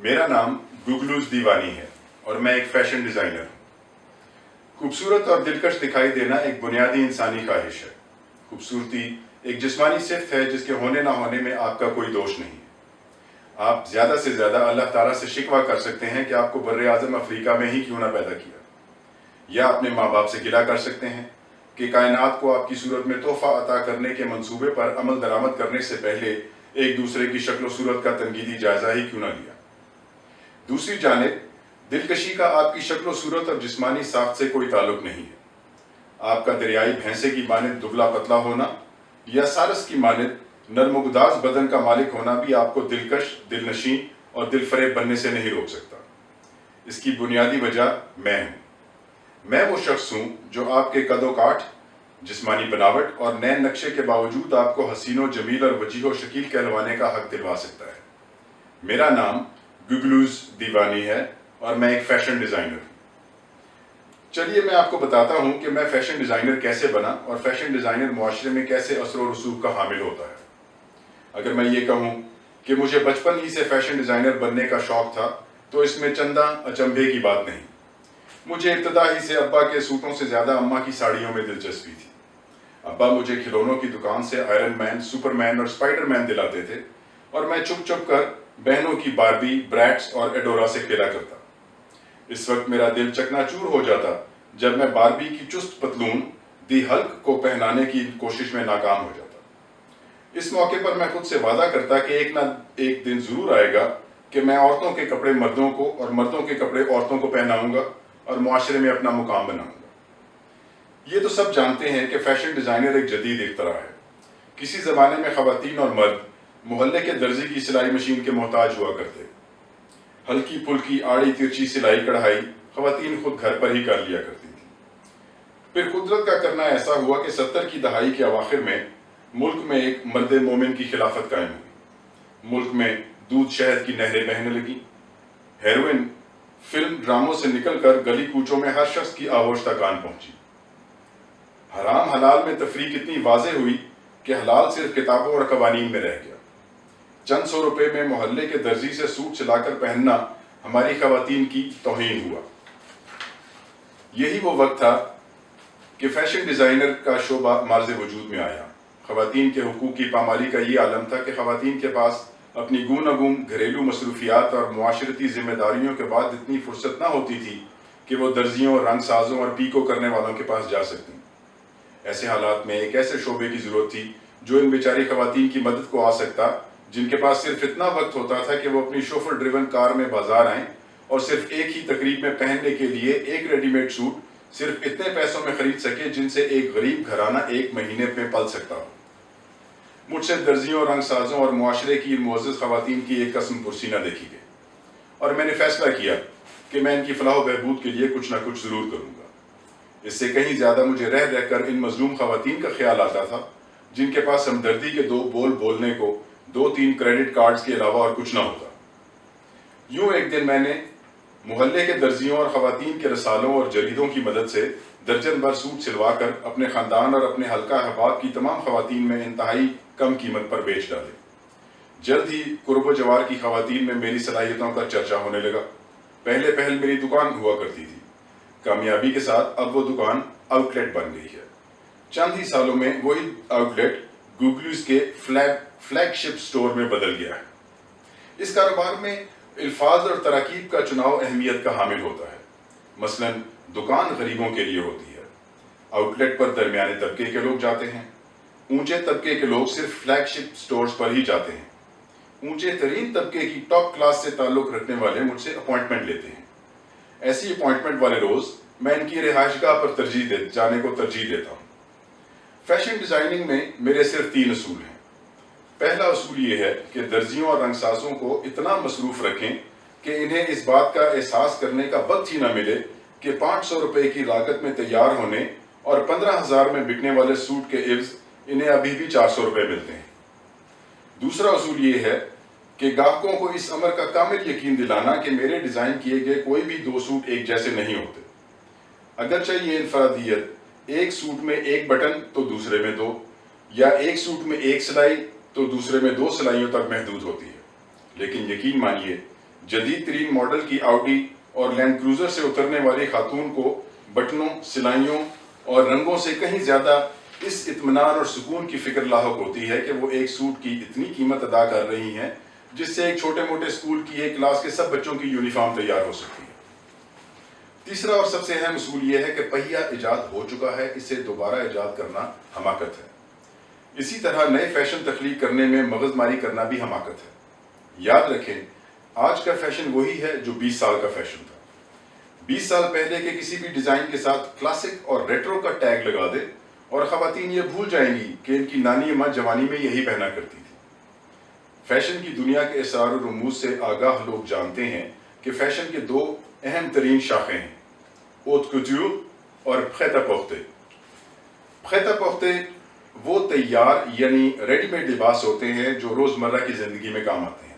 میرا نام گگلوز دیوانی ہے اور میں ایک فیشن ڈیزائنر ہوں۔ خوبصورت اور دلکش دکھائی دینا ایک بنیادی انسانی خواہش ہے۔ خوبصورتی ایک جسمانی صفت ہے جس کے ہونے نہ ہونے میں آپ کا کوئی دوش نہیں ہے۔ آپ زیادہ سے زیادہ اللہ تعالیٰ سے شکوہ کر سکتے ہیں کہ آپ کو بر اعظم افریقہ میں ہی کیوں نہ پیدا کیا، یا اپنے ماں باپ سے گلہ کر سکتے ہیں کہ کائنات کو آپ کی صورت میں تحفہ عطا کرنے کے منصوبے پر عمل درآمد کرنے سے پہلے ایک دوسرے کی شکل و صورت کا تنقیدی جائزہ ہی کیوں نہ لیا۔ دوسری جانب دلکشی کا آپ کی شکل و صورت اور جسمانی ساخت سے کوئی تعلق نہیں ہے۔ آپ کا دریائی بھینسے کی مانند دبلا پتلا ہونا یا سارس کی مانند نرم و گداز بدن کا مالک ہونا بھی آپ کو دلکش، دل نشیں اور دل فریب بننے سے نہیں روک سکتا۔ اس کی بنیادی وجہ میں ہوں۔ میں وہ شخص ہوں جو آپ کے قد و کاٹ، جسمانی بناوٹ اور نئے نقشے کے باوجود آپ کو حسین و جمیل اور وجیح و شکیل کہلوانے کا حق دلوا سکتا ہے۔ میرا نام گگلوز دیوانی ہے اور میں ایک فیشن ڈیزائنر ہوں۔ چلیے میں آپ کو بتاتا ہوں کہ میں فیشن ڈیزائنر کیسے بنا اور فیشن ڈیزائنر معاشرے میں کیسے اثر و رسوخ کا حامل ہوتا ہے۔ اگر میں یہ کہوں کہ مجھے بچپن ہی سے فیشن ڈیزائنر بننے کا شوق تھا تو اس میں چندہ اچنبھے کی بات نہیں۔ مجھے ابتدا ہی سے ابا کے سوٹوں سے زیادہ اماں کی ساڑیوں میں دلچسپی تھی۔ ابا مجھے کھلونوں کی دکان سے آئرن مین، سپر مین اور اسپائڈر مین دلاتے تھے اور میں چھپ چھپ کر بہنوں کی باربی، بریٹس اور ایڈورا سے کھیلا کرتا۔ اس وقت میرا دل چکنا چور ہو جاتا جب میں باربی کی چست پتلون دی ہلک کو پہنانے کی کوشش میں ناکام ہو جاتا۔ اس موقع پر میں خود سے وعدہ کرتا کہ ایک نہ ایک دن ضرور آئے گا کہ میں عورتوں کے کپڑے مردوں کو اور مردوں کے کپڑے عورتوں کو پہناؤں گا اور معاشرے میں اپنا مقام بناؤں گا۔ یہ تو سب جانتے ہیں کہ فیشن ڈیزائنر ایک جدید اختراع ہے۔ کسی زمانے میں خواتین اور مرد محلے کے درزی کی سلائی مشین کے محتاج ہوا کرتے۔ ہلکی پھلکی آڑی ترچی سلائی کڑھائی خواتین خود گھر پر ہی کر لیا کرتی تھی۔ پھر قدرت کا کرنا ایسا ہوا کہ 70 کی دہائی کے اواخر میں ملک میں ایک مرد مومن کی خلافت قائم ہوئی۔ ملک میں دودھ شہد کی نہریں بہنے لگیں۔ ہیروئن فلم ڈراموں سے نکل کر گلی کوچوں میں ہر شخص کی آغوش تک آن پہنچی۔ حرام حلال میں تفریق اتنی واضح ہوئی کہ حلال صرف کتابوں اور قوانین میں رہ گیا۔ چند سو روپے میں محلے کے درزی سے سوٹ سلا کر پہننا ہماری خواتین کی توہین ہوا۔ یہی وہ وقت تھا کہ فیشن ڈیزائنر کا شعبہ مارز وجود میں آیا۔ خواتین کے حقوق کی پامالی کا یہ عالم تھا کہ خواتین کے پاس اپنی گون اگون گھریلو مصروفیات اور معاشرتی ذمہ داریوں کے بعد اتنی فرصت نہ ہوتی تھی کہ وہ درزیوں، رنگ سازوں اور پیکو کرنے والوں کے پاس جا سکتیں۔ ایسے حالات میں ایک ایسے شعبے کی ضرورت تھی جو ان بیچاری خواتین کی مدد کو آ سکتا، جن کے پاس صرف اتنا وقت ہوتا تھا کہ وہ اپنی شوفر ڈریون کار میں بازار آئیں اور صرف ایک ہی تقریب میں پہننے کے لیے ایک ریڈی میڈ سوٹ صرف اتنے پیسوں میں خرید سکے جن سے ایک غریب گھرانہ ایک مہینے میں پل سکتا ہو۔ مجھ سے درزیوں، رنگ سازوں اور معاشرے کی معزز خواتین کی ایک قسم پرسی نہ دیکھی گئی اور میں نے فیصلہ کیا کہ میں ان کی فلاح و بہبود کے لیے کچھ نہ کچھ ضرور کروں گا۔ اس سے کہیں زیادہ مجھے رہ رہ کر ان مظلوم خواتین کا خیال آتا تھا جن کے پاس ہمدردی کے دو بول بولنے کو 2-3 کریڈٹ کارڈز کے علاوہ اور کچھ نہ ہوتا۔ یوں ایک دن میں نے محلے کے درزیوں اور خواتین کے رسالوں اور جریدوں کی مدد سے درجن بھر سوٹ سلوا کر اپنے خاندان اور اپنے حلقہ احباب کی تمام خواتین میں انتہائی کم قیمت پر بیچ ڈالے۔ جلد ہی قرب و جوار کی خواتین میں میری صلاحیتوں کا چرچا ہونے لگا۔ پہل میری دکان ہوا کرتی تھی۔ کامیابی کے ساتھ اب وہ دکان آؤٹ لیٹ بن گئی ہے۔ چند ہی سالوں میں وہی آؤٹ لیٹ گگلوز کے فلیگ شپ سٹور میں بدل گیا ہے۔ اس کاروبار میں الفاظ اور تراکیب کا چناؤ اہمیت کا حامل ہوتا ہے۔ مثلا دکان غریبوں کے لیے ہوتی ہے، آؤٹ لیٹ پر درمیانے طبقے کے لوگ جاتے ہیں، اونچے طبقے کے لوگ صرف فلیگ شپ سٹورز پر ہی جاتے ہیں، اونچے ترین طبقے کی ٹاپ کلاس سے تعلق رکھنے والے مجھ سے اپوائنٹمنٹ لیتے ہیں۔ ایسی اپوائنٹمنٹ والے روز میں ان کی رہائش گاہ پر جانے کو ترجیح دیتا ہوں۔ فیشن ڈیزائننگ میں میرے صرف 3 اصول ہیں۔ پہلا اصول یہ ہے کہ درزیوں اور رنگ سازوں کو اتنا مصروف رکھیں کہ انہیں اس بات کا احساس کرنے کا وقت ہی نہ ملے کہ 500 روپے کی لاگت میں تیار ہونے اور 15,000 میں بکنے والے سوٹ کے عوض انہیں ابھی بھی 400 روپے ملتے ہیں۔ دوسرا اصول یہ ہے کہ گاہکوں کو اس امر کا کامل یقین دلانا کہ میرے ڈیزائن کیے گئے کوئی بھی 2 سوٹ ایک جیسے نہیں ہوتے۔ اگرچہ یہ انفرادیت ایک سوٹ میں ایک بٹن تو دوسرے میں 2، یا ایک سوٹ میں ایک سلائی تو دوسرے میں 2 سلائیوں تک محدود ہوتی ہے، لیکن یقین مانیے جدید ترین ماڈل کی آؤڈی اور لینڈ کروزر سے اترنے والی خاتون کو بٹنوں، سلائیوں اور رنگوں سے کہیں زیادہ اس اطمینان اور سکون کی فکر لاحق ہوتی ہے کہ وہ ایک سوٹ کی اتنی قیمت ادا کر رہی ہیں جس سے ایک چھوٹے موٹے اسکول کی ایک کلاس کے سب بچوں کی یونیفارم تیار ہو سکتی ہے۔ تیسرا اور سب سے اہم اصول یہ ہے کہ پہیہ ایجاد ہو چکا ہے، اسے دوبارہ ایجاد کرنا حماقت ہے۔ اسی طرح نئے فیشن تخلیق کرنے میں مغز ماری کرنا بھی حماقت ہے۔ یاد رکھیں، آج کا فیشن وہی ہے جو 20 سال کا فیشن تھا۔ 20 سال پہلے کے کسی بھی ڈیزائن کے ساتھ کلاسک اور ریٹرو کا ٹیگ لگا دے اور خواتین یہ بھول جائیں گی کہ ان کی نانی اماں جوانی میں یہی پہنا کرتی تھی۔ فیشن کی دنیا کے اسرار و رموز سے آگاہ لوگ جانتے ہیں کہ فیشن کے دو اہم ترین شاخیں ہیں، اوت کوتور اور پریت آ پورٹر۔ پریت آ پورٹر وہ تیار یعنی ریڈی میڈ لباس ہوتے ہیں جو روزمرہ کی زندگی میں کام آتے ہیں۔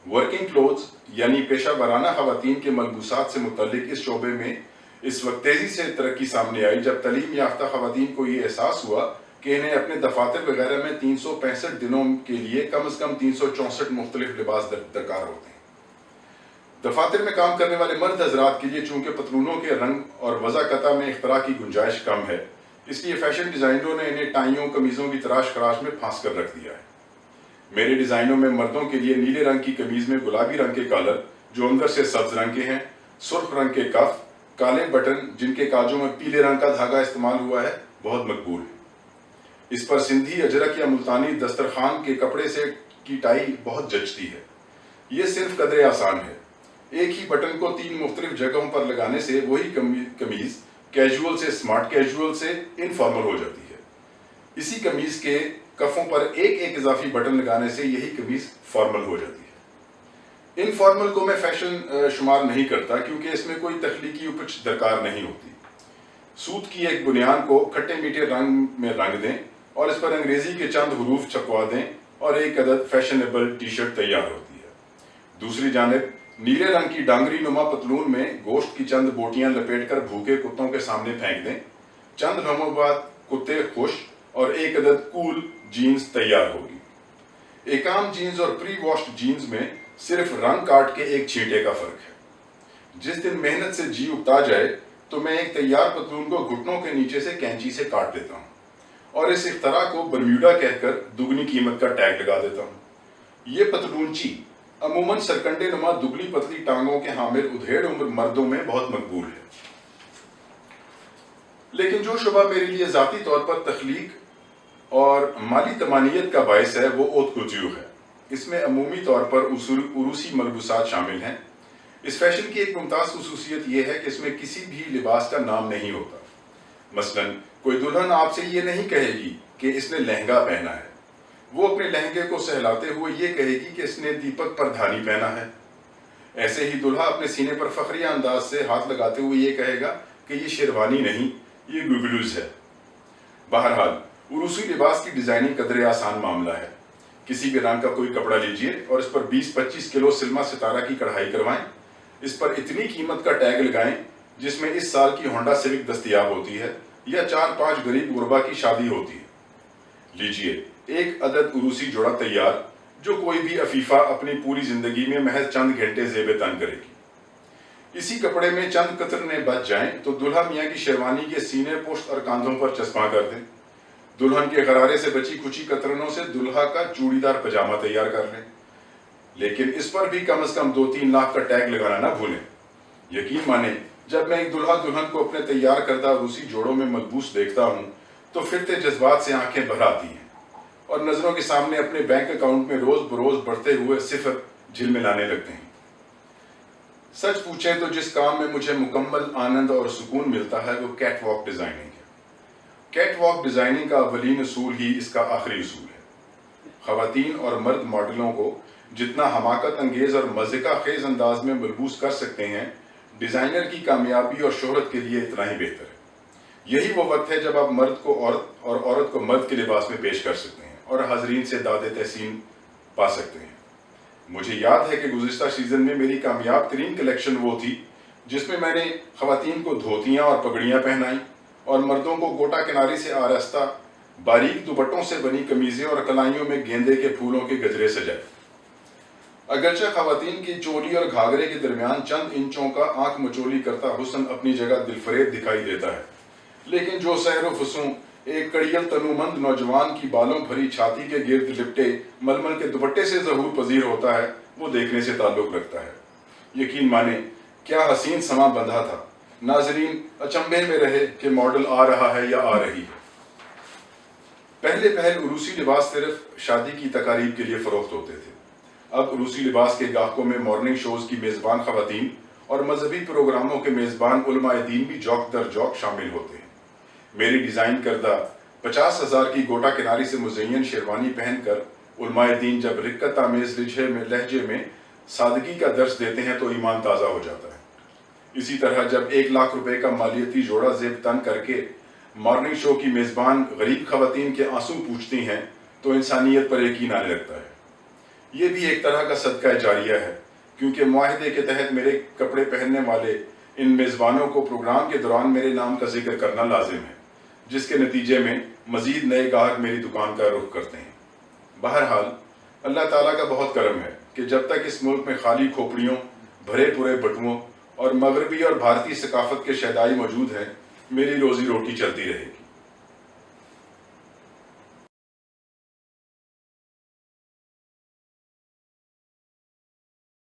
ورکنگ کلوتھز یعنی پیشہ ورانہ خواتین کے ملبوسات سے متعلق اس شعبے میں اس وقت تیزی سے ترقی سامنے آئی جب تعلیم یافتہ خواتین کو یہ احساس ہوا کہ انہیں اپنے دفاتر وغیرہ میں 365 دنوں کے لیے کم از کم 364 مختلف لباس درکار ہوتے ہیں۔ دفاتر میں کام کرنے والے مرد حضرات کے لیے چونکہ پتلونوں کے رنگ اور وضع قطع میں اختراع کی گنجائش کم ہے، اس لیے فیشن ڈیزائنروں نے انہیں ٹائیوں قمیضوں کی تراش خراش میں پھانس کر رکھ دیا ہے۔ میرے ڈیزائنوں میں مردوں کے لیے نیلے رنگ کی قمیض میں گلابی رنگ کے کالر جو اندر سے سبز رنگ کے ہیں، سرخ رنگ کے کف، کالے بٹن جن کے کاجوں میں پیلے رنگ کا دھاگا استعمال ہوا ہے بہت مقبول ہے۔ اس پر سندھی اجرک یا ملتانی دسترخوان کے کپڑے سے کی ٹائی بہت جچتی ہے۔ یہ صرف قدرے آسان ہے۔ ایک ہی بٹن کو 3 مختلف جگہوں پر لگانے سے وہی قمیض کیجول سے اسمارٹ کیجول سے انفارمل ہو جاتی ہے۔ اسی قمیض کے کفوں پر ایک اضافی بٹن لگانے سے یہی قمیض فارمل ہو جاتی ہے۔ انفارمل کو میں فیشن شمار نہیں کرتا کیونکہ اس میں کوئی تخلیقی اپج درکار نہیں ہوتی۔ سوت کی ایک بنیان کو کھٹے میٹھے رنگ میں رنگ دیں اور اس پر انگریزی کے چند حروف چھپوا دیں اور ایک عدد فیشنیبل ٹی شرٹ تیار ہوتی ہے۔ دوسری جانب نیلے رنگ کی ڈانگری نما پتلون میں گوشت کی چند بوٹیاں لپیٹ کر بھوکے کتوں کے سامنے پھینک دیں، چند لمحوں بعد کتے خوش اور ایک عدد کول جینز تیار ہوگی۔ ایک عام جینز اور پری واشڈ جینز میں صرف رنگ کاٹ کے ایک چھینٹے کا فرق ہے۔ جس دن محنت سے جی اکتا جائے تو میں ایک تیار پتلون کو گھٹنوں کے نیچے سے کینچی سے کاٹ دیتا ہوں اور اس اختراع کو برمیوڈا کہہ کر دگنی قیمت کا ٹیگ لگا دیتا ہوں۔ یہ پتلونچی عموماً سرکنڈے نما دبلی پتلی ٹانگوں کے حامل ادھیڑ عمر مردوں میں بہت مقبول ہے۔ لیکن جو شعبہ میرے لیے ذاتی طور پر تخلیق اور مالی تمانیت کا باعث ہے وہ اوت کوتور ہے۔ اس میں عمومی طور پر عروسی ملبوسات شامل ہیں۔ اس فیشن کی ایک ممتاز خصوصیت یہ ہے کہ اس میں کسی بھی لباس کا نام نہیں ہوتا۔ مثلاً کوئی دلہن آپ سے یہ نہیں کہے گی کہ اس نے لہنگا پہنا ہے، وہ اپنے لہنگے کو سہلاتے ہوئے یہ کہے گی کہ اس نے دیپک پردھانی پہنا ہے۔ ایسے ہی دلہا اپنے سینے پر فخریہ انداز سے ہاتھ لگاتے ہوئے یہ کہے گا کہ یہ شیروانی نہیں، یہ گگلوز ہے۔ بہرحال عروسی لباس کی ڈیزائننگ قدرے آسان معاملہ ہے۔ کسی بھی رنگ کا کوئی کپڑا لیجئے اور اس پر 20-25 کلو سلما ستارہ کی کڑھائی کروائیں، اس پر اتنی قیمت کا ٹیگ لگائیں جس میں اس سال کی ہونڈا سیوک دستیاب ہوتی ہے یا 4-5 غریب غربا کی شادی ہوتی ہے۔ لیجئے ایک عدد عروسی جوڑا تیار جو کوئی بھی عفیفہ اپنی پوری زندگی میں محض چند گھنٹے زیب تن کرے گی۔ اسی کپڑے میں چند قطرنے بچ جائیں تو دلہا میاں کی شیروانی کے سینے، پشت اور کاندھوں پر چسپاں کر دیں۔ دلہن کے غرارے سے بچی کچی قطرنوں سے دلہا کا چوڑی دار پجامہ تیار کر لیں، لیکن اس پر بھی کم از کم 2-3 لاکھ کا ٹیگ لگانا نہ بھولیں۔ یقین مانیں، جب میں ایک دلہا دلہن کو اپنے تیار کردہ عروسی جوڑوں میں ملبوس دیکھتا ہوں تو پھرتے جذبات سے آنکھیں بھر آتی ہیں اور نظروں کے سامنے اپنے بینک اکاؤنٹ میں روز بروز بڑھتے ہوئے صفر جھلملانے لگتے ہیں۔ سچ پوچھیں تو جس کام میں مجھے مکمل آنند اور سکون ملتا ہے وہ کیٹ واک ڈیزائننگ ہے۔ کیٹ واک ڈیزائننگ کا اولین اصول ہی اس کا آخری اصول ہے۔ خواتین اور مرد ماڈلوں کو جتنا حماقت انگیز اور مضحکہ خیز انداز میں ملبوس کر سکتے ہیں، ڈیزائنر کی کامیابی اور شہرت کے لیے اتنا ہی بہتر ہے۔ یہی وہ وقت ہے جب آپ مرد کو عورت اور عورت کو مرد کے لباس میں پیش کر سکتے ہیں اور حاضرین سے داد تحسین پا سکتے ہیں۔ مجھے یاد ہے کہ گزشتہ سیزن میں میری کامیاب ترین کلیکشن وہ تھی جس میں نے خواتین کو دھوتیاں اور پگڑیاں پہنائیں اور مردوں کو گوٹا کناری سے آراستہ باریک دوپٹوں سے بنی قمیضیں اور کلائیوں میں گیندے کے پھولوں کے گجرے سجائے۔ اگرچہ خواتین کی چولی اور گھاگرے کے درمیان چند انچوں کا آنکھ مچولی کرتا حسن اپنی جگہ دلفریب دکھائی دیتا ہے، لیکن جو سحر و فسوں ایک کڑیل تنومند نوجوان کی بالوں بھری چھاتی کے گرد لپٹے ململ کے دوپٹے سے ظہور پذیر ہوتا ہے، وہ دیکھنے سے تعلق رکھتا ہے۔ یقین مانے کیا حسین سما بندھا تھا۔ ناظرین اچنبھے میں رہے کہ ماڈل آ رہا ہے یا آ رہی ہے۔ پہلے عروسی لباس صرف شادی کی تقاریب کے لیے فروخت ہوتے تھے۔ اب عروسی لباس کے گاہکوں میں مارننگ شوز کی میزبان خواتین اور مذہبی پروگراموں کے میزبان علماء دین بھی جوک در جوک شامل ہوتے ہیں۔ میری ڈیزائن کردہ 50,000 کی گوٹا کناری سے مزین شیروانی پہن کر علماء دین جب رقت آمیز لہجے میں سادگی کا درس دیتے ہیں تو ایمان تازہ ہو جاتا ہے۔ اسی طرح جب 1 لاکھ روپے کا مالیتی جوڑا زیب تن کر کے مارننگ شو کی میزبان غریب خواتین کے آنسو پوچھتی ہیں تو انسانیت پر یقین آنے لگتا ہے۔ یہ بھی ایک طرح کا صدقہ جاریہ ہے، کیونکہ معاہدے کے تحت میرے کپڑے پہننے والے ان میزبانوں کو پروگرام کے دوران میرے نام کا ذکر کرنا لازم ہے، جس کے نتیجے میں مزید نئے گاہک میری دکان کا رخ کرتے ہیں۔ بہرحال اللہ تعالیٰ کا بہت کرم ہے کہ جب تک اس ملک میں خالی کھوپڑیوں، بھرے پورے بٹووں اور مغربی اور بھارتی ثقافت کے شیدائی موجود ہیں، میری روزی روٹی چلتی رہے گی۔